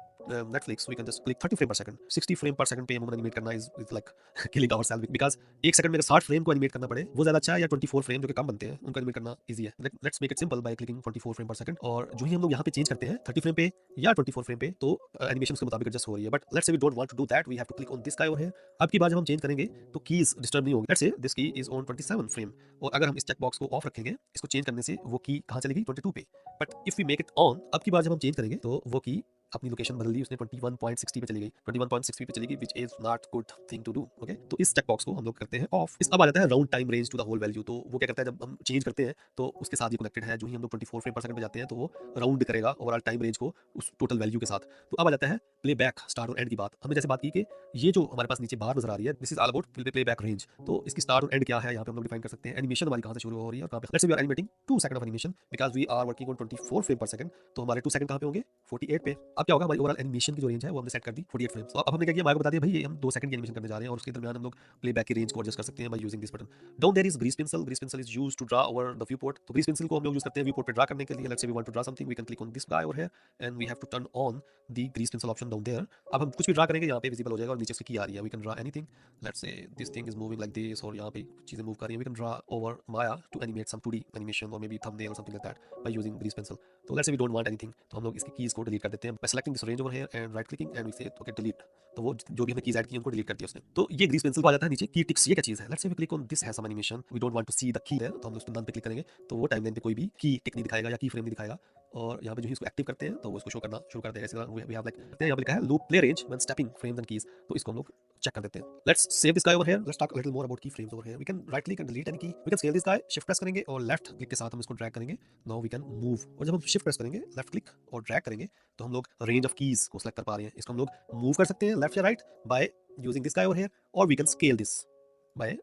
Netflix, we can just click 30 frame per second। 60 frame per second पे movement animate करना is like killing ourselves, because एक second में अगर 60 frame को animate करना पड़े वो ज्यादा अच्छा है, या 24 फ्रेम जो कि कम बनते हैं उनको एनिमेट करना इजी है। Let's make it simple by clicking 24 frame per second, और जो ही हम लोग यहाँ पे चेंज करते हैं 30 फ्रेम पे या 24 फ्रेम पे, तो एनिमेशन उसके मुताबिक एडजस्ट हो रही है। But let's say we don't want to do that, we have to click on this guy over here. अब की बार जब हम चेंज करेंगे तो कीज डिस्टर्ब नहीं होगी। लेट्स से दिस की इज ऑन 27 फ्रेम, और अगर हम इस चेक बॉक्स को ऑफ रखेंगे, इसको चेंज करने से वो की कहाँ चलेगी, 22 पे। But if we make it on, अब की बार जब हम चेंज करेंगे तो वो की अपनी लोकेशन बदल दी, उसने 21.60 पे चली गई, 21.60 पे चली गई, which is not good thing to do. Okay, तो इस चेक बॉक्स को हम लोग करते हैं ऑफ। इस अब आ जाता है round time range to the whole value. तो वो क्या करता है, जब हम चेंज करते हैं तो उसके साथ ये कनेक्टेड है। जो ही हम लोग 24 फ्रेम पर सेकंड पे जाते हैं तो वो राउंड करेगा ओवरऑल टाइम रेंज को उस टोटल वैल्यू के साथ। तो अब आ जाता है प्ले बैक, स्टार्ट और एंड की बात। हमने जैसे बात की कि ये जो हमारे पास नीचे बार नजर आ रही है, this is all about play back range. तो इसकी स्टार्ट और एंड क्या है यहाँ पे हम लोग डिफाइन कर सकते हैं। एनिमेशन हमारी कहाँ से शुरू हो रही है और कहाँ पे। Let's say we are animating 2 second of animation, because we are working on 24 frame per second, तो हमारे 2 सेकंड कहाँ पे होंगे, 48 पे। अब क्या होगा, हमारी ओवरऑल एनिमेशन की जो रेंज है वो हमने सेट कर दी 48 फ्रेम्स। तो अब हमने क्या किया, हमारे को बता दिया भाई ये हम 2 सेकंड की एनिमेशन करने जा रहे हैं, और उसके दरमियान हम लोग प्लेबैक की रेंज को एडजस्ट कर सकते हैं by using this button. Down there is grease pencil. Grease pencil is used to draw over the viewport. तो ग्रीस पेंसिल को हम लोग यूज करते हैं व्यू पोर्ट पे ड्रा करने के लिए। Let's say we want to draw something, we can click on this guy over here and we have to turn on the grease pencil option down there. अब हम कुछ भी ड्रा करेंगे यहाँ पे विजिबल हो जाएगा, और नीचे उसकी की आ रही है। We can draw anything, let's say this thing is moving like this, और यहाँ पे चीजें मूव कर रही हैं। We can draw over Maya to animate some 2D animation और मे बी थंबनेल और something like that by using grease pencil. तो let's say we don't want anything, तो हम लोग इसकी कीज को डिलीट कर देते हैं by selecting this range over here and right clicking and we say okay delete. तो वो जो भी हमने कीज ऐड की उनको डिलीट कर दिया उसने। तो ये ग्रीस पेंसिल को आ जाता है नीचे की टिक्स। ये क्या चीज है, let's say we click on this has some animation, we don't want to see the key है, तो हम उस पे नन पे क्लिक करेंगे तो वो टाइमलाइन पे कोई भी की टिक नहीं दिखाएगा या की फ्रेम नहीं दिखाएगा। और यहाँ पे जो ही इसको एक्टिव करते हैं तो वो इसको शो करना शुरू कर देगा। इसी तरह वी हैव लाइक यहाँ पे लिखा है loop play range when stepping frames and keys, तो इसको हम लोग चेक कर देते हैं। Let's save this guy over here, let's talk little more about key frames over here. We can right click and delete any key, we can scale this guy, shift press करेंगे और left click के साथ हम इसको drag करेंगे। Now we can move, और जब हम शिफ्ट प्रेस करेंगे लेफ्ट क्लिक और ड्रैग करेंगे तो हम लोग रेंज ऑफ कीज को सेलेक्ट कर पा रहे हैं। इसको हम लोग मूव कर सकते हैं लेफ्ट या right by using this guy over here, और we can scale this by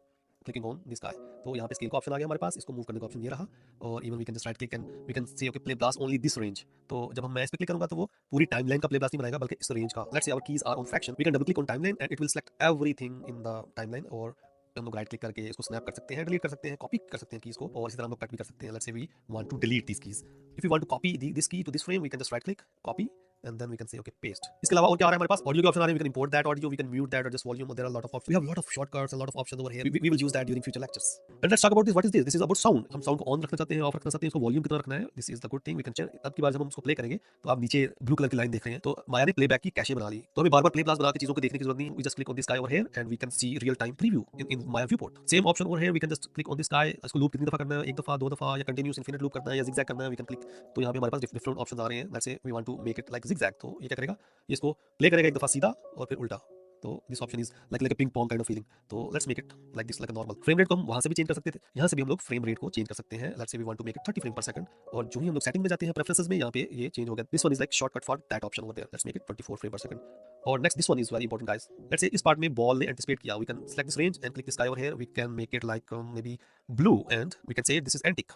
clicking on this guy. तो यहाँ पे स्केल का ऑप्शन आ गया हमारे पास, इसको मूव करने का ऑप्शन ये रहा, और even we can just right click and we can say okay play blast only this range. तो जब हम मैं इस पे क्लिक करूंगा तो वो पूरी टाइमलाइन का प्ले ब्लास्ट नहीं बनाएगा बल्कि इस रेंज का। Let's say our keys are on fraction, we can double click on timeline and it will select everything in the timeline, और हम लोग राइट क्लिक करके इसको स्नैप कर सकते हैं, डिलीट कर सकते हैं, कॉपी कर सकते हैं कीज को, और इसी तरह हम लोग कट भी कर सकते हैं। Let's say we want to delete this keys, if you want to copy this key to this frame we can just right click copy and then we can say okay paste. इसके अलावा और क्या आ रहा है हमारे पास, audio के option आ रहे हैं, we can import that audio, we can mute that or just volume, there are a lot of options, we have a lot of shortcuts, a lot of options over here, we will use that during future lectures. And let's talk about this, what is this, this is about sound। हम sound को on रखना चाहते हैं, of रखना चाहते हैं, इसको volume कितना रखना है, this is the good thing, we can check। अब की बार जब हम उसको प्ले करेंगे तो आप नीचे ब्लू कलर की लाइन देख रहे हैं, तो माया ने प्लेबैक की कैशे बना ली, तो हमें बार बार प्ले ब्लास्ट बना के चीजों को देखने की जरूरत नहीं, we just click on this guy over here and we can see real time preview in Maya viewport। same option over here, we can just click on this guy, इसको loop कितनी दफा करना है, एक दफा, दो दफा, या कंटिन्यूस इनफिनिट लूप करना है, या zigzag करना है, we can click। तो यहाँ पे हमारे पास डिफरेंट ऑप्शंस आ रहे हैं। Let's say we want to make it like zigzag, तो ये क्या करेगा, ये इसको प्ले करेगा एक दफा सीधा और फिर उल्टा। तो this option is like a ping pong kind of feeling. तो let's make it like this, like a normal. Frame rate को हम वहां से भी चेंज कर सकते थे, यहाँ से भी हम लोग फ्रेम रेट को चेंज कर सकते हैं। Let's say we want to make it 30 frame per second, और जो ही हम लोग सेटिंग में जाते हैं प्रेफरेंसेस में, यहाँ पे ये चेंज हो गया। This one is like shortcut for that option over there, let's make it 24 frame per second. और next this one is very important guys, let's say इस पार्ट में बॉल ने एंटिसिपेट किया, we can select this range and click this guy over here, we can make it like maybe blue and we can say this is antic,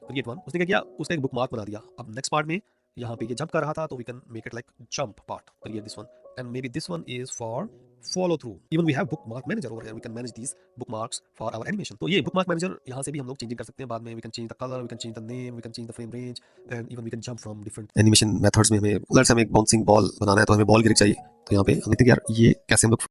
create one. उसने क्या किया, उसने एक book mark बना दिया। अब next part में यहाँ पे ये जंप कर रहा था, तो we can make it like jump part, create this one, and maybe this one is for follow through। even we have bookmark manager over here, we can manage these bookmarks for our animation। तो ये bookmark manager यहाँ से भी हम लोग changing कर सकते हैं बाद में, we can change the color, we can change the name, we can change the frame range, and even we can jump from different animation methods में। हमें let's हमें एक bouncing ball बनाना है, तो हमें बॉल गिर चाहिए, तो यहाँ पे हम देखते हैं कि यार ये कैसे हम लोग